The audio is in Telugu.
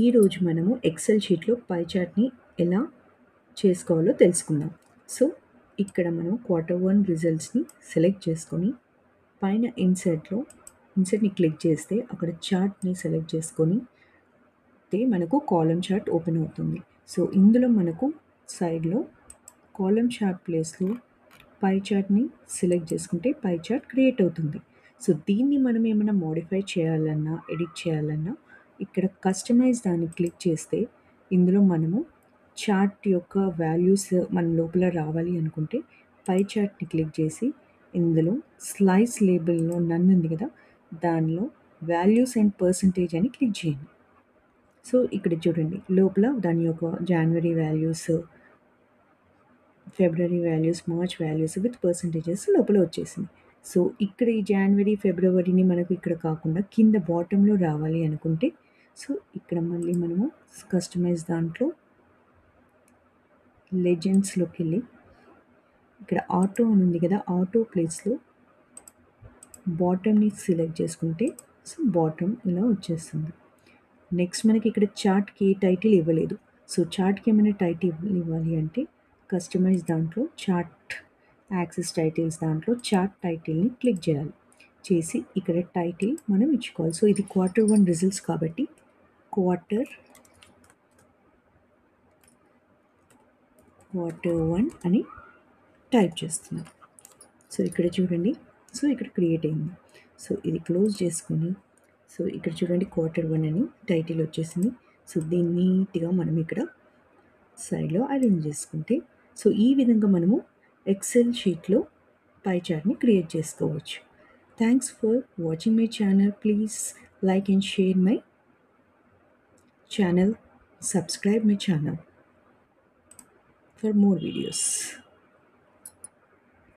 ఈరోజు మనము ఎక్సెల్ షీట్లో పై చార్ట్ని ఎలా చేసుకోవాలో తెలుసుకుందాం. సో ఇక్కడ మనం Q1 రిజల్ట్స్ని సెలెక్ట్ చేసుకొని పైన ఇన్సర్ట్ని క్లిక్ చేస్తే అక్కడ చార్ట్ని సెలెక్ట్ చేసుకొని మనకు కాలమ్ చార్ట్ ఓపెన్ అవుతుంది. సో ఇందులో మనకు సైడ్లో కాలమ్ చార్ట్ ప్లేస్లో పై చార్ట్ని సెలెక్ట్ చేసుకుంటే పై చార్ట్ క్రియేట్ అవుతుంది. సో దీన్ని మనం ఏమైనా మోడిఫై చేయాలన్నా, ఎడిట్ చేయాలన్నా ఇక్కడ కస్టమైజ్ దాన్ని క్లిక్ చేస్తే ఇందులో మనము చార్ట్ యొక్క వాల్యూస్ మన లోపల రావాలి అనుకుంటే పై చార్ట్ని క్లిక్ చేసి ఇందులో స్లైస్ లేబుల్లో నన్ను ఉంది కదా, దానిలో వాల్యూస్ అండ్ పర్సంటేజ్ అని క్లిక్ చేయండి. సో ఇక్కడ చూడండి లోపల దాని యొక్క January values, February values, March values with percentages లోపల వచ్చేసింది. సో ఇక్కడ ఈ జనవరి, ఫిబ్రవరిని మనకు ఇక్కడ కాకుండా కింద బాటంలో రావాలి అనుకుంటే సో ఇక్కడ మళ్ళీ మనము కస్టమైజ్ దాంట్లో లెజెండ్స్లోకి వెళ్ళి ఇక్కడ ఆటో అని ఉంది కదా, ఆటో ప్లేస్లో బాటమ్ని సెలెక్ట్ చేసుకుంటే సో బాటమ్ ఇలా వచ్చేస్తుంది. నెక్స్ట్ మనకి ఇక్కడ చార్ట్కి ఏ టైటిల్ ఇవ్వలేదు. సో చార్ట్కి ఏమైనా టైటిల్ ఇవ్వాలి అంటే కస్టమైజ్ దాంట్లో చార్ట్ యాక్సెస్ టైటిల్స్ దాంట్లో చార్ట్ టైటిల్ని క్లిక్ చేయాలి. చేసి ఇక్కడ టైటిల్ మనం ఇచ్చుకోవాలి. సో ఇది Q1 రిజల్ట్స్ కాబట్టి Q1 అని టైప్ చేస్తున్నాం. సో ఇక్కడ చూడండి, సో ఇక్కడ క్రియేట్ అయింది. సో ఇది క్లోజ్ చేసుకొని సో ఇక్కడ చూడండి Q1 అని టైటిల్ వచ్చేసింది. సో దీన్ని నీట్గా మనం ఇక్కడ సైడ్లో అరేంజ్ చేసుకుంటే సో ఈ విధంగా మనము ఎక్సెల్ షీట్లో పై చార్ట్ని క్రియేట్ చేసుకోవచ్చు. Thanks for watching my channel. Please like and share my channel, subscribe my channel for more videos.